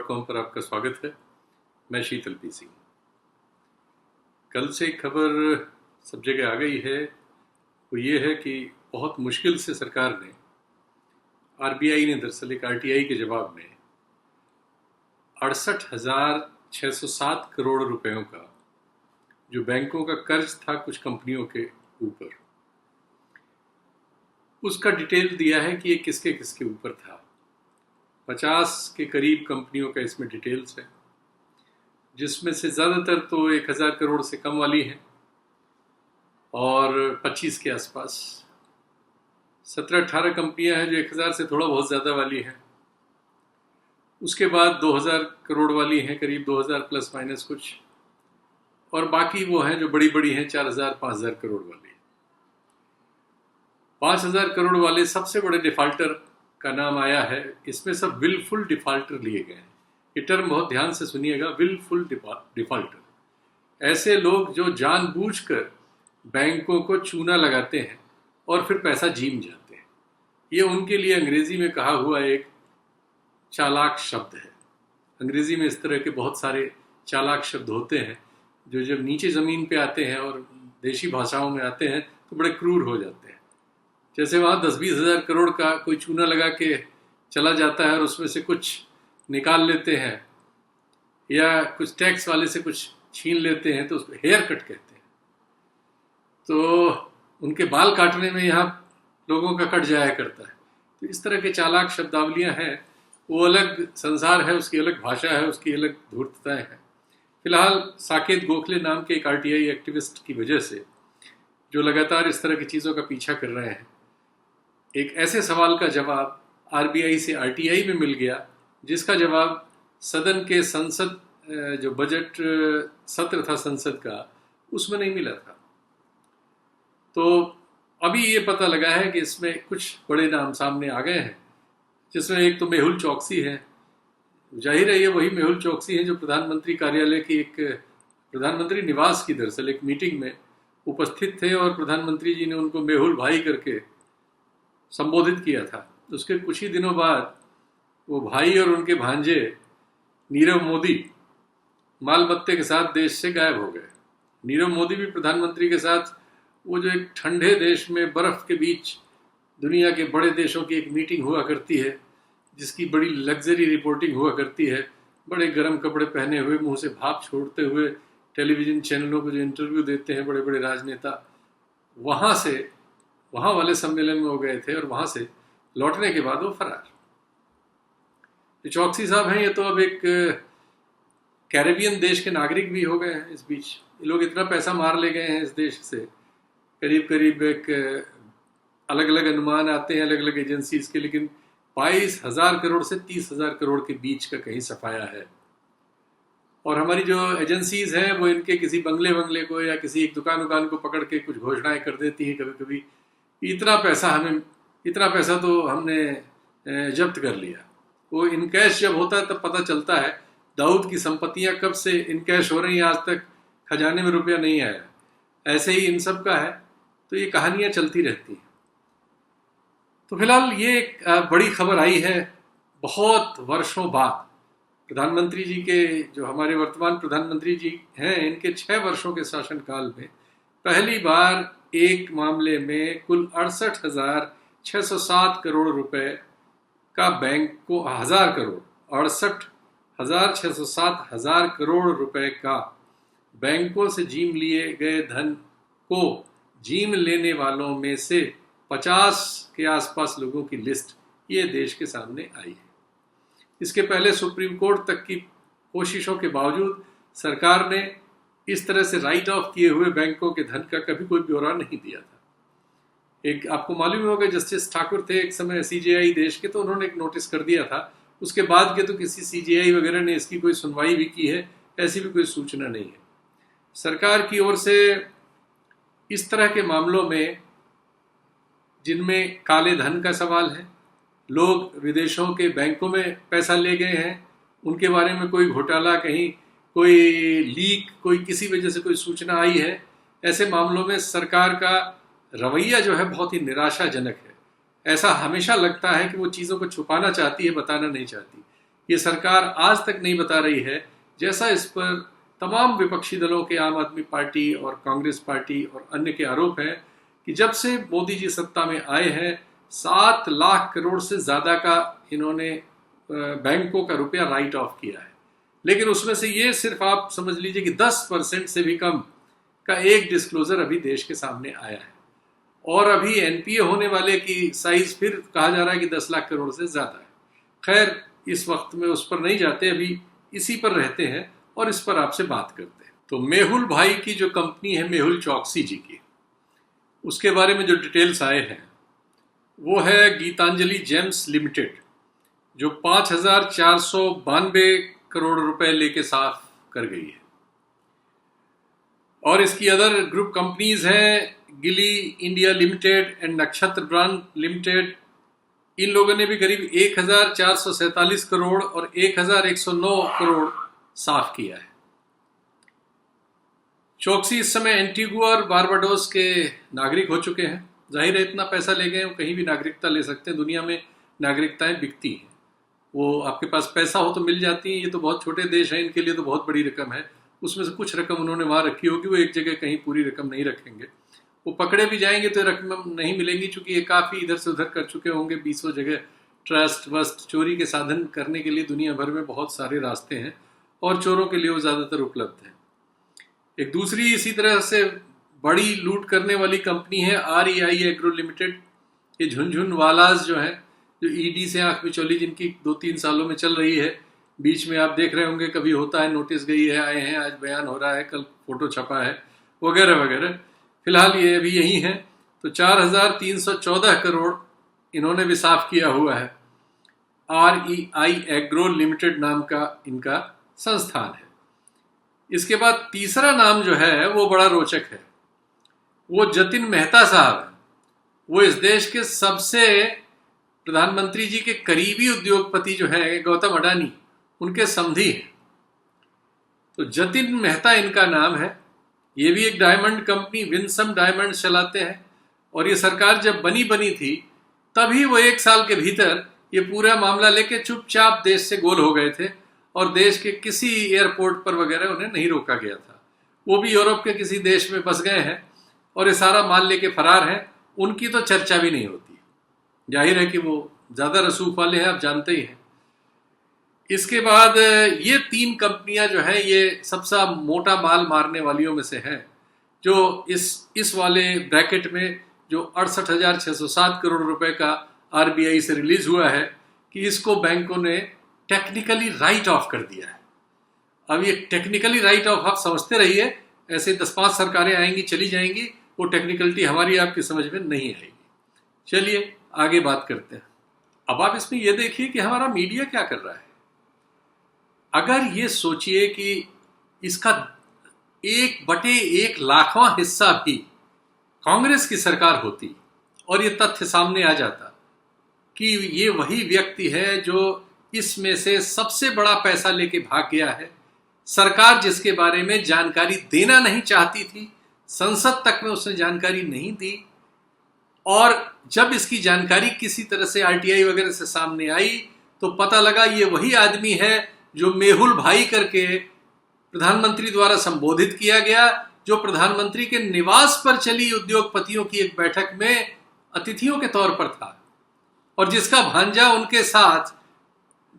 India.com पर आपका स्वागत है। मैं शीतल पी सिंह। कल से एक खबर सब जगह आ गई है, वो ये है कि बहुत मुश्किल से सरकार ने, आरबीआई ने दरअसल एक आरटीआई के जवाब में 68,607 करोड़ रुपयों का जो बैंकों का कर्ज था कुछ कंपनियों के ऊपर, उसका डिटेल दिया है कि ये किसके किसके ऊपर था। 50 के करीब कंपनियों का इसमें डिटेल्स है, जिसमें से ज़्यादातर तो 1,000 करोड़ से कम वाली हैं और 25 के आसपास 17-18 कंपनियां हैं जो 1,000 से थोड़ा बहुत ज़्यादा वाली हैं। उसके बाद 2,000 करोड़ वाली हैं, करीब 2,000 प्लस माइनस कुछ, और बाकी वो हैं जो बड़ी बड़ी हैं 4,000 5,000 करोड़ वाली। 5,000 करोड़ वाले सबसे बड़े डिफाल्टर का नाम आया है। इसमें सब विलफुल डिफाल्टर लिए गए हैं। ये टर्म बहुत ध्यान से सुनिएगा, विलफुल डिफाल्टर। ऐसे लोग जो जानबूझकर बैंकों को चूना लगाते हैं और फिर पैसा जीम जाते हैं। ये उनके लिए अंग्रेजी में कहा हुआ एक चालाक शब्द है। अंग्रेजी में इस तरह के बहुत सारे चालाक शब्द होते हैं जो जब नीचे ज़मीन पे आते हैं और देशी भाषाओं में आते हैं तो बड़े क्रूर हो जाते हैं। जैसे वहाँ 10-20 हज़ार करोड़ का कोई चूना लगा के चला जाता है और उसमें से कुछ निकाल लेते हैं, या कुछ टैक्स वाले से कुछ छीन लेते हैं, तो उसको हेयर कट कहते हैं। तो उनके बाल काटने में यहाँ लोगों का कट जाया करता है। तो इस तरह के चालाक शब्दावलियाँ हैं। वो अलग संसार है, उसकी अलग भाषा है, उसकी अलग धूर्तताएँ हैं। फिलहाल साकेत गोखले नाम के एक आरटीआई एक्टिविस्ट की वजह से, जो लगातार इस तरह की चीज़ों का पीछा कर रहे हैं, एक ऐसे सवाल का जवाब आरबीआई से आरटीआई में मिल गया जिसका जवाब सदन के संसद जो बजट सत्र था संसद का, उसमें नहीं मिला था। तो अभी ये पता लगा है कि इसमें कुछ बड़े नाम सामने आ गए हैं, जिसमें एक तो मेहुल चौकसी है। जाहिर है ये वही मेहुल चौकसी है जो प्रधानमंत्री कार्यालय की एक प्रधानमंत्री निवास की दरअसल एक मीटिंग में उपस्थित थे और प्रधानमंत्री जी ने उनको मेहुल भाई करके संबोधित किया था। उसके कुछ ही दिनों बाद वो भाई और उनके भांजे नीरव मोदी मालमत्ते के साथ देश से गायब हो गए। नीरव मोदी भी प्रधानमंत्री के साथ वो जो एक ठंडे देश में बर्फ के बीच दुनिया के बड़े देशों की एक मीटिंग हुआ करती है, जिसकी बड़ी लग्जरी रिपोर्टिंग हुआ करती है, बड़े गर्म कपड़े पहने हुए, मुंह से भाप छोड़ते हुए टेलीविज़न चैनलों को जो इंटरव्यू देते हैं बड़े बड़े राजनेता, वहाँ वाले सम्मेलन में वो गए थे और वहाँ से लौटने के बाद वो फरार। जो चौकसी साहब हैं ये तो अब एक कैरेबियन देश के नागरिक भी हो गए हैं। इस बीच ये लोग इतना पैसा मार ले गए हैं इस देश से, करीब करीब एक अलग अलग अनुमान आते हैं अलग अलग एजेंसीज के, लेकिन 22,000 करोड़ से 30,000 करोड़ के बीच का कहीं सफाया है। और हमारी जो एजेंसीज हैं वो इनके किसी बंगले को या किसी एक दुकान को पकड़ के कुछ घोषणाएं कर देती हैं कभी कभी, इतना पैसा तो हमने जब्त कर लिया। वो इनकैश जब होता है तब पता चलता है दाऊद की संपत्तियां कब से इनकैश हो रही हैं, आज तक खजाने में रुपया नहीं आया। ऐसे ही इन सब का है, तो ये कहानियां चलती रहती हैं। तो फिलहाल ये एक बड़ी खबर आई है बहुत वर्षों बाद। प्रधानमंत्री जी के, जो हमारे वर्तमान प्रधानमंत्री जी हैं, इनके 6 वर्षों के शासनकाल में पहली बार एक मामले में कुल 68,607 करोड़ रुपए का बैंक को 68,607 करोड़ रुपए का बैंकों से जीम लिए गए धन को जीम लेने वालों में से 50 के आसपास लोगों की लिस्ट ये देश के सामने आई है। इसके पहले सुप्रीम कोर्ट तक की कोशिशों के बावजूद सरकार ने इस तरह से राइट ऑफ किए हुए बैंकों के धन का कभी कोई ब्यौरा नहीं दिया था। एक आपको मालूम होगा जस्टिस ठाकुर थे एक समय सीजेआई देश के, तो उन्होंने एक नोटिस कर दिया था। उसके बाद के तो किसी सीजेआई वगैरह ने इसकी कोई सुनवाई भी की है, ऐसी भी कोई सूचना नहीं है। सरकार की ओर से इस तरह के मामलों में, जिनमें काले धन का सवाल है, लोग विदेशों के बैंकों में पैसा ले गए हैं, उनके बारे में कोई घोटाला, कहीं कोई लीक, कोई किसी वजह से कोई सूचना आई है, ऐसे मामलों में सरकार का रवैया जो है बहुत ही निराशाजनक है। ऐसा हमेशा लगता है कि वो चीज़ों को छुपाना चाहती है, बताना नहीं चाहती। ये सरकार आज तक नहीं बता रही है, जैसा इस पर तमाम विपक्षी दलों के, आम आदमी पार्टी और कांग्रेस पार्टी और अन्य के आरोप है कि जब से मोदी जी सत्ता में आए हैं 7 लाख करोड़ से ज़्यादा का इन्होंने बैंकों का रुपया राइट ऑफ किया है। लेकिन उसमें से ये सिर्फ आप समझ लीजिए कि 10% से भी कम का एक डिस्क्लोजर अभी देश के सामने आया है। और अभी एनपीए होने वाले की साइज फिर कहा जा रहा है कि 10 लाख करोड़ से ज़्यादा है। खैर, इस वक्त में उस पर नहीं जाते, अभी इसी पर रहते हैं और इस पर आपसे बात करते हैं। तो मेहुल भाई की जो कंपनी है, मेहुल चौकसी जी की, उसके बारे में जो डिटेल्स आए हैं वो है गीतांजलि जेम्स लिमिटेड, जो 5,492 करोड़ रुपए लेके साफ कर गई है। और इसकी अदर ग्रुप कंपनीज हैं गिली इंडिया लिमिटेड एंड नक्षत्र ब्रांड लिमिटेड। इन लोगों ने भी करीब 1,447 करोड़ और 1,109 करोड़ साफ किया है। चौकसी इस समय एंटीगुआ और बारबाडोस के नागरिक हो चुके हैं। जाहिर है, इतना पैसा ले गए, वो कहीं भी नागरिकता ले सकते हैं। दुनिया में नागरिकताएं बिकती हैं, वो आपके पास पैसा हो तो मिल जाती हैं। ये तो बहुत छोटे देश हैं, इनके लिए तो बहुत बड़ी रकम है। उसमें से कुछ रकम उन्होंने वहाँ रखी होगी, वो एक जगह कहीं पूरी रकम नहीं रखेंगे। वो पकड़े भी जाएंगे तो रकम नहीं मिलेंगी, चूंकि ये काफ़ी इधर से उधर कर चुके होंगे। 20 जगह ट्रस्ट वस्ट चोरी के साधन करने के लिए दुनिया भर में बहुत सारे रास्ते हैं और चोरों के लिए वो ज़्यादातर उपलब्ध हैं। एक दूसरी इसी तरह से बड़ी लूट करने वाली कंपनी है REI एग्रो लिमिटेड। ये झुनझुनवालाज जो है, जो ईडी से आंख मिचौली जिनकी 2-3 सालों में चल रही है, बीच में आप देख रहे होंगे कभी होता है, नोटिस गई है, आए हैं, आज बयान हो रहा है, कल फोटो छपा है, वगैरह वगैरह। फिलहाल ये अभी यही है। तो 4,314 करोड़ इन्होंने भी साफ किया हुआ है। REI एग्रो लिमिटेड नाम का इनका संस्थान है। इसके बाद तीसरा नाम जो है वो बड़ा रोचक है। वो जतिन मेहता साहब हैं। वो इस देश के सबसे प्रधानमंत्री जी के करीबी उद्योगपति जो है गौतम अडानी, उनके समधी हैं। तो जतिन मेहता इनका नाम है। ये भी एक डायमंड कंपनी विंसम डायमंड चलाते हैं। और ये सरकार जब बनी थी तभी वो 1 साल के भीतर ये पूरा मामला लेके चुपचाप देश से गोल हो गए थे और देश के किसी एयरपोर्ट पर वगैरह उन्हें नहीं रोका गया था। वो भी यूरोप के किसी देश में बस गए हैं और ये सारा माल लेके फरार हैं। उनकी तो चर्चा भी नहीं होती। जाहिर है कि वो ज़्यादा रसूख वाले हैं, आप जानते ही हैं। इसके बाद ये 3 कंपनियां जो हैं ये सबसे मोटा माल मारने वालियों में से हैं, जो इस वाले ब्रैकेट में जो 68,607 करोड़ रुपए का RBI से रिलीज हुआ है कि इसको बैंकों ने टेक्निकली राइट ऑफ कर दिया है। अब ये टेक्निकली राइट ऑफ आप समझते रहिए, ऐसे 10-5 सरकारें आएंगी चली जाएंगी, वो टेक्निकलिटी हमारी आपकी समझ में नहीं आएगी। चलिए आगे बात करते हैं। अब आप इसमें यह देखिए कि हमारा मीडिया क्या कर रहा है। अगर ये सोचिए कि इसका 1/1 लाखवां हिस्सा भी कांग्रेस की सरकार होती और ये तथ्य सामने आ जाता कि ये वही व्यक्ति है जो इसमें से सबसे बड़ा पैसा लेके भाग गया है, सरकार जिसके बारे में जानकारी देना नहीं चाहती थी, संसद तक में उसने जानकारी नहीं दी, और जब इसकी जानकारी किसी तरह से RTI वगैरह से सामने आई तो पता लगा ये वही आदमी है जो मेहुल भाई करके प्रधानमंत्री द्वारा संबोधित किया गया, जो प्रधानमंत्री के निवास पर चली उद्योगपतियों की एक बैठक में अतिथियों के तौर पर था, और जिसका भांजा उनके साथ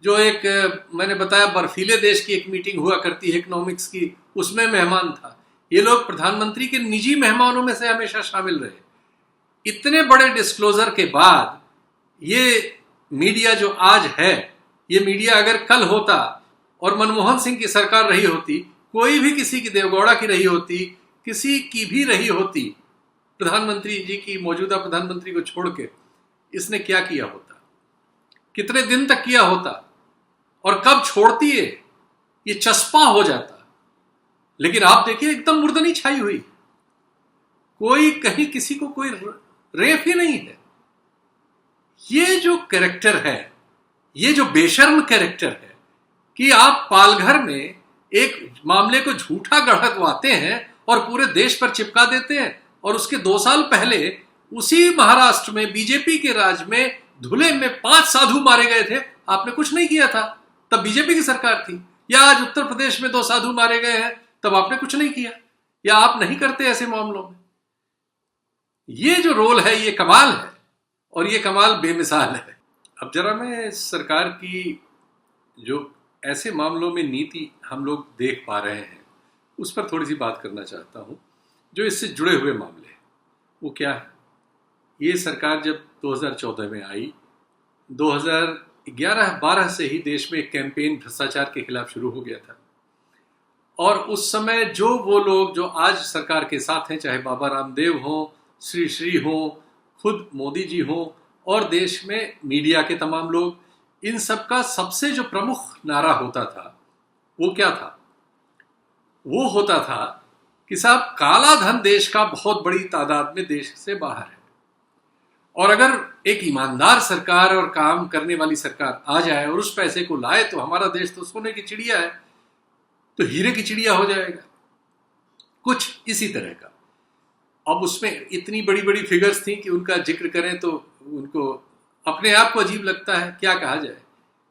जो एक मैंने बताया बर्फीले देश की एक मीटिंग हुआ करती है इकोनॉमिक्स की, उसमें मेहमान था। ये लोग प्रधानमंत्री के निजी मेहमानों में से हमेशा शामिल रहे। इतने बड़े डिस्क्लोजर के बाद ये मीडिया जो आज है, ये मीडिया अगर कल होता और मनमोहन सिंह की सरकार रही होती, कोई भी किसी की, देवगौड़ा की रही होती, किसी की भी रही होती, प्रधानमंत्री जी की, मौजूदा प्रधानमंत्री को छोड़ के, इसने क्या किया होता, कितने दिन तक किया होता, और कब छोड़ती है ये चस्पा हो जाता। लेकिन आप देखिए एकदम मुर्दनी छाई हुई, कोई कहीं किसी को कोई रेफ ही नहीं है। ये जो कैरेक्टर है, ये जो बेशर्म कैरेक्टर है कि आप पालघर में एक मामले को झूठा गढ़वाते हैं और पूरे देश पर चिपका देते हैं, और उसके 2 साल पहले उसी महाराष्ट्र में बीजेपी के राज में धुले में 5 साधु मारे गए थे, आपने कुछ नहीं किया था। तब बीजेपी की सरकार थी। या आज उत्तर प्रदेश में 2 साधु मारे गए हैं, तब आपने कुछ नहीं किया, या आप नहीं करते ऐसे मामलों में। ये जो रोल है ये कमाल है, और ये कमाल बेमिसाल है। अब जरा मैं सरकार की जो ऐसे मामलों में नीति हम लोग देख पा रहे हैं उस पर थोड़ी सी बात करना चाहता हूं। जो इससे जुड़े हुए मामले हैं वो क्या है। ये सरकार जब 2014 में आई, 2011-12 से ही देश में एक कैंपेन भ्रष्टाचार के खिलाफ शुरू हो गया था। और उस समय जो वो लोग जो आज सरकार के साथ हैं, चाहे बाबा रामदेव हों, श्री हों, खुद मोदी जी हों, और देश में मीडिया के तमाम लोग, इन सब का सबसे जो प्रमुख नारा होता था वो क्या था? वो होता था कि साहब काला धन देश का बहुत बड़ी तादाद में देश से बाहर है, और अगर एक ईमानदार सरकार और काम करने वाली सरकार आ जाए और उस पैसे को लाए तो हमारा देश तो सोने की चिड़िया है, तो हीरे की चिड़िया हो जाएगा। कुछ इसी तरह का। अब उसमें इतनी बड़ी बड़ी फिगर्स थी कि उनका जिक्र करें तो उनको अपने आप को अजीब लगता है। क्या कहा जाए,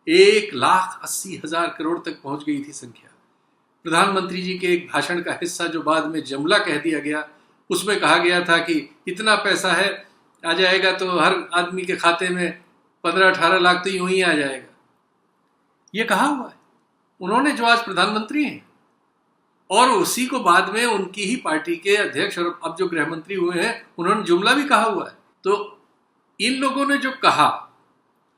1,80,000 करोड़ तक पहुंच गई थी संख्या। प्रधानमंत्री जी के एक भाषण का हिस्सा जो बाद में जुमला कह दिया गया, उसमें कहा गया था कि इतना पैसा है, आ जाएगा तो हर आदमी के खाते में 15-18 लाख तो यूं ही आ जाएगा। ये कहा हुआ है उन्होंने, जो आज प्रधानमंत्री हैं, और उसी को बाद में उनकी ही पार्टी के अध्यक्ष और अब जो गृह मंत्री हुए हैं उन्होंने जुमला भी कहा हुआ है। तो इन लोगों ने जो कहा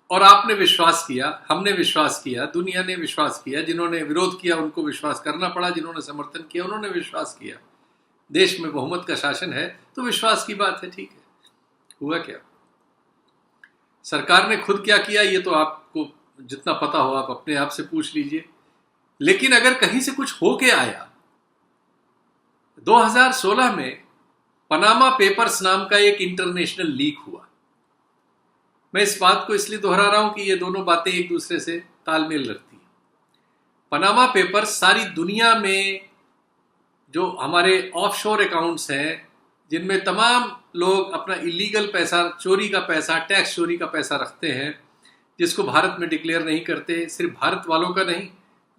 और आपने विश्वास किया, हमने विश्वास किया, दुनिया ने विश्वास किया, जिन्होंने विरोध किया उनको विश्वास करना पड़ा, जिन्होंने समर्थन किया उन्होंने विश्वास किया। देश में बहुमत का शासन है तो विश्वास की बात है, ठीक है। हुआ क्या? सरकार ने खुद क्या किया ये तो आपको जितना पता हो आप अपने आप से पूछ लीजिए। लेकिन अगर कहीं से कुछ होके आया, 2016 में पनामा पेपर्स नाम का एक इंटरनेशनल लीक हुआ। मैं इस बात को इसलिए दोहरा रहा हूं कि ये दोनों बातें एक दूसरे से तालमेल रखती हैं। पनामा पेपर्स सारी दुनिया में जो हमारे ऑफशोर अकाउंट्स हैं, जिनमें तमाम लोग अपना इलीगल पैसा, चोरी का पैसा, टैक्स चोरी का पैसा रखते हैं, जिसको भारत में डिक्लेयर नहीं करते। सिर्फ भारत वालों का नहीं,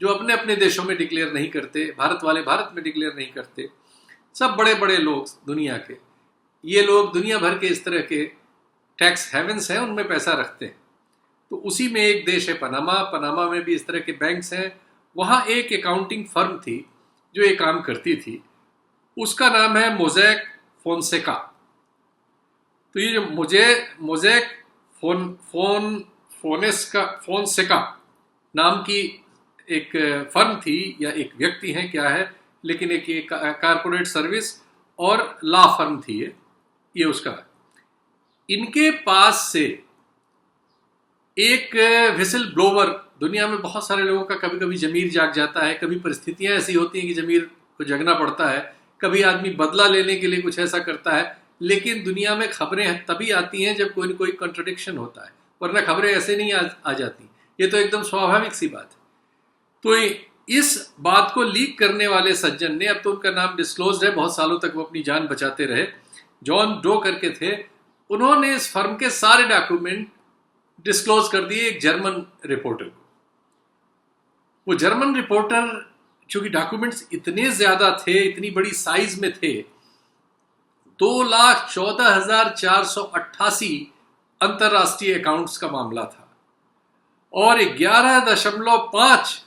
जो अपने अपने देशों में डिक्लेयर नहीं करते, भारत वाले भारत में डिक्लेयर नहीं करते, सब बड़े बड़े लोग दुनिया के, ये लोग दुनिया भर के इस तरह के टैक्स हेवन्स हैं, उनमें पैसा रखते हैं। तो उसी में एक देश है पनामा। पनामा में भी इस तरह के बैंक्स हैं। वहाँ एक अकाउंटिंग फर्म थी जो ये काम करती थी, उसका नाम है मोज़ेक फोनसेका। तो ये जो मोज़ेक फोनसेका नाम की एक फर्म थी, या एक व्यक्ति है क्या है, लेकिन एक कारपोरेट सर्विस और लॉ फर्म थी ये उसका। इनके पास से एक विसिल ब्लोवर, दुनिया में बहुत सारे लोगों का कभी कभी जमीर जाग जाता है, कभी परिस्थितियां ऐसी होती हैं कि जमीर को जगना पड़ता है, कभी आदमी बदला लेने के लिए कुछ ऐसा करता है। लेकिन दुनिया में खबरें तभी आती हैं जब कोई न कोई कॉन्ट्रडिक्शन होता है, वरना खबरें ऐसे नहीं आ जाती। ये तो एकदम स्वाभाविक सी बात है। तो इस बात को लीक करने वाले सज्जन ने, अब तो उनका नाम डिस्क्लोज्ड है, बहुत सालों तक वो अपनी जान बचाते रहे, जॉन डो करके थे, उन्होंने इस फर्म के सारे डॉक्यूमेंट डिस्क्लोज कर दिए एक जर्मन रिपोर्टर को। वो जर्मन रिपोर्टर, चूंकि डॉक्यूमेंट्स इतने ज्यादा थे, इतनी बड़ी साइज में थे, 2,14,488 अंतरराष्ट्रीय अकाउंट्स का मामला था, और 11.5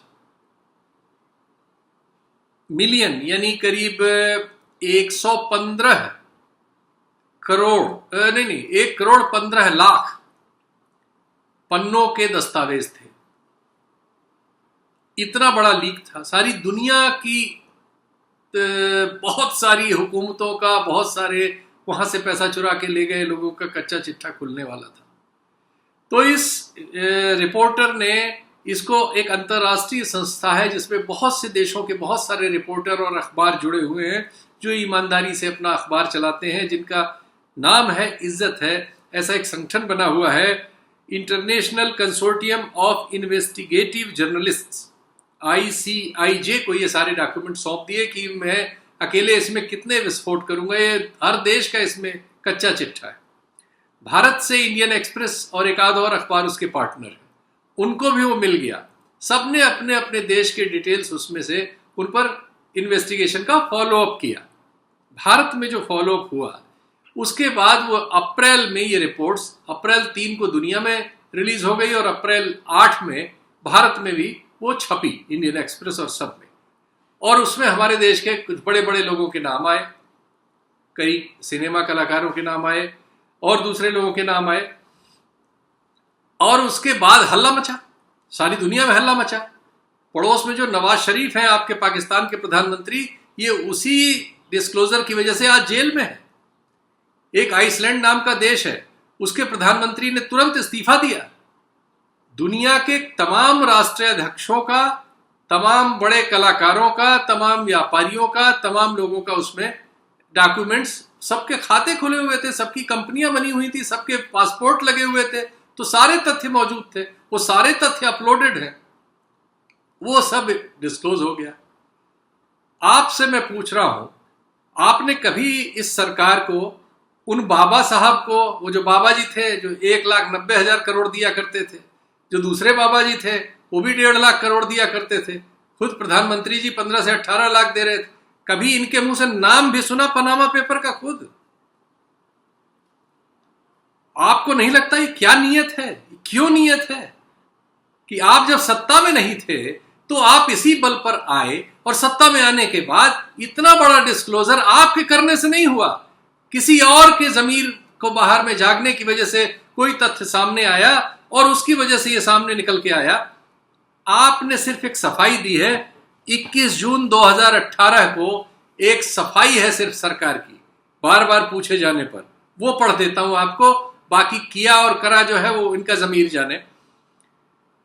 मिलियन यानी करीब 115 करोड़, नहीं 1,15,00,000 पन्नों के दस्तावेज थे। इतना बड़ा लीक था। सारी दुनिया की बहुत सारी हुकूमतों का, बहुत सारे वहां से पैसा चुरा के ले गए लोगों का कच्चा चिट्ठा खुलने वाला था। तो इस रिपोर्टर ने इसको, एक अंतर्राष्ट्रीय संस्था है जिसमें बहुत से देशों के बहुत सारे रिपोर्टर और अखबार जुड़े हुए हैं जो ईमानदारी से अपना अखबार चलाते हैं, जिनका नाम है इज्जत है, ऐसा एक संगठन बना हुआ है, international consortium of investigative journalists, ICIJ को ये सारे डॉक्यूमेंट सौंप दिए कि मैं अकेले इसमें कितने विस्फोट करूंगा, ये हर देश का इसमें कच्चा चिट्ठा है। भारत से इंडियन एक्सप्रेस और एक आध और अखबार उसके पार्टनर है, उनको भी वो मिल गया। सबने अपने अपने देश के डिटेल्स उसमें से उन पर इन्वेस्टिगेशन का फॉलोअप किया। भारत में जो फॉलोअप हुआ उसके बाद वो अप्रैल में ये रिपोर्ट्स अप्रैल 3 को दुनिया में रिलीज हो गई और अप्रैल 8 में भारत में भी वो छपी, इंडियन एक्सप्रेस और सब में। और उसमें हमारे देश के कुछ बड़े बड़े लोगों के नाम आए, कई सिनेमा कलाकारों के नाम आए और दूसरे लोगों के नाम आए। और उसके बाद हल्ला मचा, सारी दुनिया में हल्ला मचा। पड़ोस में जो नवाज शरीफ हैं आपके पाकिस्तान के प्रधानमंत्री, ये उसी डिस्क्लोजर की वजह से आज जेल में है। एक आइसलैंड नाम का देश है, उसके प्रधानमंत्री ने तुरंत इस्तीफा दिया। दुनिया के तमाम राष्ट्राध्यक्षों का, तमाम बड़े कलाकारों का, तमाम व्यापारियों का, तमाम लोगों का उसमें डॉक्यूमेंट्स, सबके खाते खुले हुए थे, सबकी कंपनियां बनी हुई थी, सबके पासपोर्ट लगे हुए थे, तो सारे तथ्य मौजूद थे। वो सारे तथ्य अपलोडेड हैं, वो सब डिस्क्लोज हो गया। आपसे मैं पूछ रहा हूं, आपने कभी इस सरकार को, उन बाबा साहब को, वो जो बाबा जी थे जो 1,90,000 करोड़ दिया करते थे, जो दूसरे बाबा जी थे वो भी 1.5 लाख करोड़ दिया करते थे, खुद प्रधानमंत्री जी 15 से 18 लाख दे रहे थे, कभी इनके मुंह से नाम भी सुना पनामा पेपर का? खुद आपको नहीं लगता ये क्या नीयत है, क्यों नीयत है कि आप जब सत्ता में नहीं थे तो आप इसी बल पर आए और सत्ता में आने के बाद इतना बड़ा डिस्क्लोजर आपके करने से नहीं हुआ, किसी और के जमीर को बाहर में जागने की वजह से कोई तथ्य सामने आया और उसकी वजह से ये सामने निकल के आया। आपने सिर्फ एक सफाई दी है। 21 जून 2018 को एक सफाई है सिर्फ सरकार की, बार बार पूछे जाने पर, वो पढ़ देता हूं आपको, बाकी किया और करा जो है वो इनका जमीर जाने।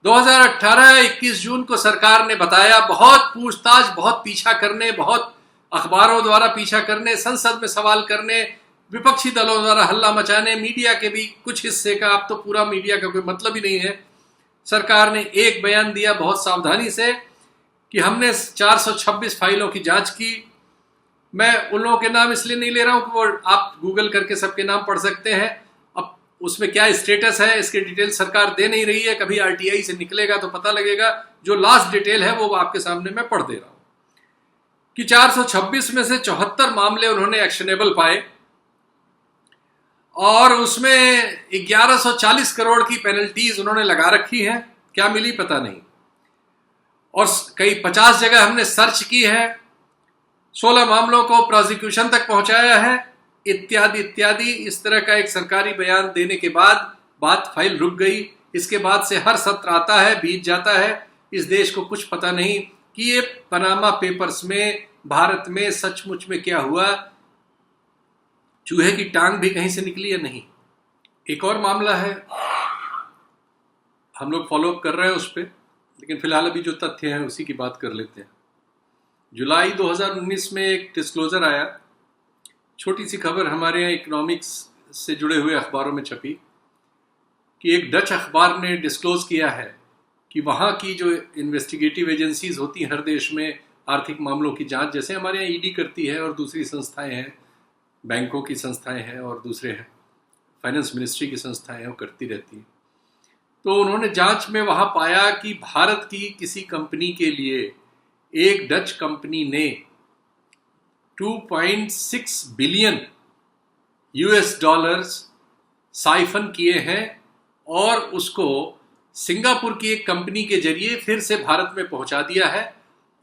2018 21 जून को सरकार ने बताया, बहुत पूछताछ, बहुत पीछा करने, बहुत अखबारों द्वारा पीछा करने, संसद में सवाल करने, विपक्षी दलों द्वारा हल्ला मचाने, मीडिया के भी कुछ हिस्से का, अब तो पूरा मीडिया का कोई मतलब ही नहीं है, सरकार ने एक बयान दिया बहुत सावधानी से कि हमने 426 फाइलों की जांच की। मैं उन लोगों के नाम इसलिए नहीं ले रहा हूं कि वो आप गूगल करके सबके नाम पढ़ सकते हैं। अब उसमें क्या स्टेटस है इसके डिटेल सरकार दे नहीं रही है, कभी आरटीआई से निकलेगा तो पता लगेगा। जो लास्ट डिटेल है वो आपके सामने मैं पढ़ दे रहा हूं कि 426 में से 74 मामले उन्होंने एक्शनेबल पाए और उसमें 1140 करोड़ की पेनल्टीज उन्होंने लगा रखी है, क्या मिली पता नहीं। और कई 50 जगह हमने सर्च की है, 16 मामलों को प्रोसिक्यूशन तक पहुंचाया है, इत्यादि इत्यादि। इस तरह का एक सरकारी बयान देने के बाद बात फाइल रुक गई। इसके बाद से हर सत्र आता है, बीत जाता है, इस देश को कुछ पता नहीं कि ये पनामा पेपर्स में भारत में सचमुच में क्या हुआ, चूहे की टांग भी कहीं से निकली या नहीं। एक और मामला है, हम लोग फॉलोअप कर रहे हैं उस पर, लेकिन फिलहाल अभी जो तथ्य हैं उसी की बात कर लेते हैं। जुलाई 2019 में एक डिस्क्लोजर आया, छोटी सी खबर हमारे यहाँ इकोनॉमिक्स से जुड़े हुए अखबारों में छपी कि एक डच अखबार ने डिस्क्लोज किया है कि वहाँ की जो इन्वेस्टिगेटिव एजेंसीज होती हैं हर देश में आर्थिक मामलों की जांच, जैसे हमारे यहाँ ईडी करती है और दूसरी संस्थाएं हैं, बैंकों की संस्थाएं हैं और दूसरे हैं, फाइनेंस मिनिस्ट्री की संस्थाएं हैं, वो करती रहती हैं। तो उन्होंने जांच में वहाँ पाया कि भारत की किसी कंपनी के लिए एक डच कंपनी ने 2.6 बिलियन यूएस डॉलर्स साइफन किए हैं और उसको सिंगापुर की एक कंपनी के जरिए फिर से भारत में पहुंचा दिया है।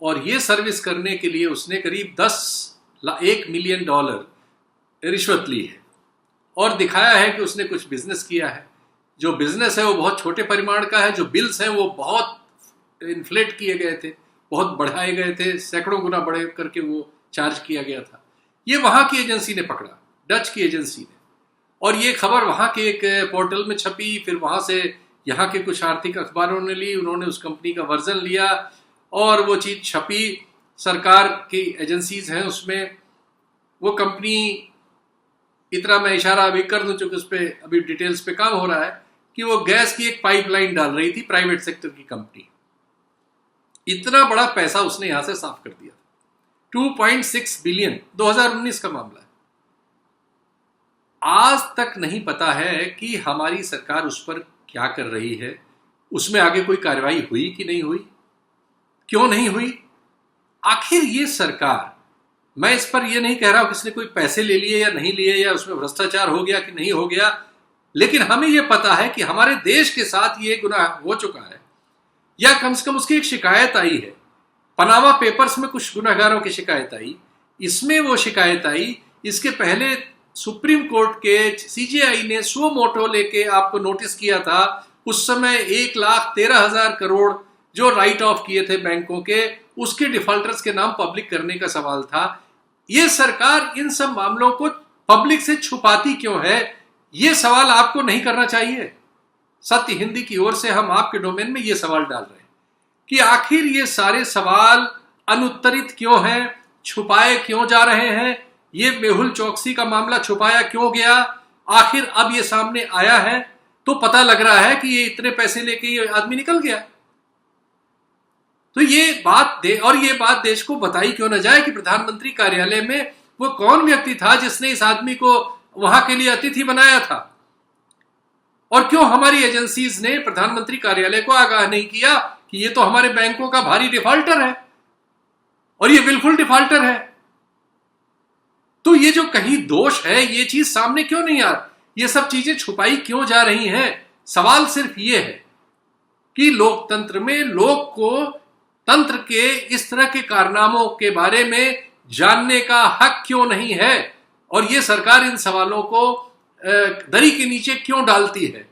और ये सर्विस करने के लिए उसने करीब 1 मिलियन डॉलर रिश्वत ली है और दिखाया है कि उसने कुछ बिजनेस किया है। जो बिजनेस है वो बहुत छोटे परिमाण का है, जो बिल्स हैं वो बहुत इन्फ्लेट किए गए थे, बहुत बढ़ाए गए थे, सैकड़ों गुना बढ़े करके वो चार्ज किया गया था। ये वहाँ की एजेंसी ने पकड़ा, डच की एजेंसी ने, और ये खबर वहाँ के एक पोर्टल में छपी, फिर वहाँ से यहाँ के कुछ आर्थिक अखबारों ने ली, उन्होंने उस कंपनी का वर्जन लिया और वो चीज़ छपी। सरकार की एजेंसीज हैं उसमें, वो कंपनी, इतना मैं इशारा अभी कर दूं चूंकि उस पर अभी डिटेल्स पे काम हो रहा है, कि वो गैस की एक पाइपलाइन डाल रही थी, प्राइवेट सेक्टर की कंपनी। इतना बड़ा पैसा उसने यहां से साफ कर दिया, 2.6 बिलियन, 2019 का मामला है। आज तक नहीं पता है कि हमारी सरकार उस पर क्या कर रही है, उसमें आगे कोई कार्रवाई हुई कि नहीं हुई? क्यों नहीं हुई? आखिर ये सरकार, मैं इस पर यह नहीं कह रहा हूं किसने कोई पैसे ले लिए या नहीं लिए या उसमें भ्रष्टाचार हो गया कि नहीं हो गया, लेकिन हमें यह पता है कि हमारे देश के साथ ये गुनाह हो चुका है, या कम से कम उसकी एक शिकायत आई है। पनामा पेपर्स में कुछ गुनाहगारों की शिकायत आई, इसमें वो शिकायत आई। इसके पहले सुप्रीम कोर्ट के सीजेआई ने सुओ मोटो लेके आपको नोटिस किया था। उस समय 1,13,000 करोड़ जो राइट ऑफ किए थे बैंकों के, उसके डिफॉल्टर्स के नाम पब्लिक करने का सवाल था। ये सरकार इन सब मामलों को पब्लिक से छुपाती क्यों है, ये सवाल आपको नहीं करना चाहिए। सत्य हिंदी की ओर से हम आपके डोमेन में ये सवाल डाल रहे हैं कि आखिर ये सारे सवाल अनुत्तरित क्यों हैं, छुपाए क्यों जा रहे हैं। ये मेहुल चौकसी का मामला छुपाया क्यों गया, आखिर अब ये सामने आया है तो पता लग रहा है कि ये इतने पैसे लेके ये आदमी निकल गया। तो ये बात देश को बताई क्यों ना जाए कि प्रधानमंत्री कार्यालय में वो कौन व्यक्ति था जिसने इस आदमी को वहां के लिए अतिथि बनाया था, और क्यों हमारी एजेंसीज ने प्रधानमंत्री कार्यालय को आगाह नहीं किया कि ये तो हमारे बैंकों का भारी डिफॉल्टर है और ये बिल्कुल डिफॉल्टर है। तो ये जो कहीं दोष है, ये चीज सामने क्यों नहीं आ रही, ये सब चीजें छुपाई क्यों जा रही हैं। सवाल सिर्फ ये है कि लोकतंत्र में लोग को तंत्र के इस तरह के कारनामों के बारे में जानने का हक क्यों नहीं है, और ये सरकार इन सवालों को दरी के नीचे क्यों डालती है।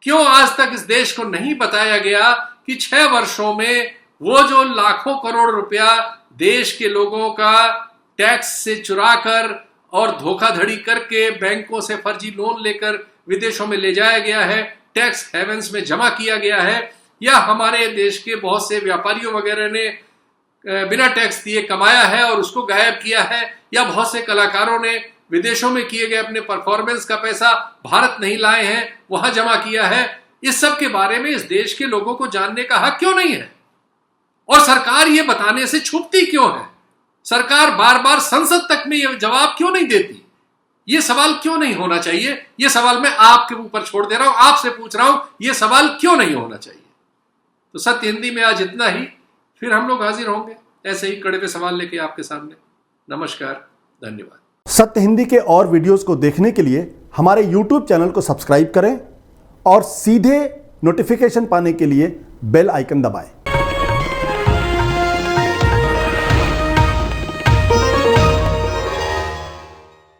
क्यों आज तक इस देश को नहीं बताया गया कि 6 वर्षों में वो जो लाखों करोड़ रुपया देश के लोगों का टैक्स से चुराकर और धोखाधड़ी करके बैंकों से फर्जी लोन लेकर विदेशों में ले जाया गया है, टैक्स हेवंस में जमा किया गया है, या हमारे देश के बहुत से व्यापारियों वगैरह ने बिना टैक्स दिए कमाया है और उसको गायब किया है, या बहुत से कलाकारों ने विदेशों में किए गए अपने परफॉर्मेंस का पैसा भारत नहीं लाए हैं, वहां जमा किया है। इस सब के बारे में इस देश के लोगों को जानने का हक क्यों नहीं है, और सरकार ये बताने से छुपती क्यों है। सरकार बार बार संसद तक में ये जवाब क्यों नहीं देती, ये सवाल क्यों नहीं होना चाहिए। ये सवाल मैं आपके ऊपर छोड़ दे रहा हूं, आपसे पूछ रहा हूं, ये सवाल क्यों नहीं होना चाहिए। तो सत्य हिंदी में आज इतना ही, फिर हम लोग हाजिर होंगे ऐसे ही कड़वे सवाल लेके आपके सामने। नमस्कार, धन्यवाद। सत्य हिंदी के और वीडियोस को देखने के लिए हमारे YouTube चैनल को सब्सक्राइब करें और सीधे नोटिफिकेशन पाने के लिए बेल आइकन दबाएं।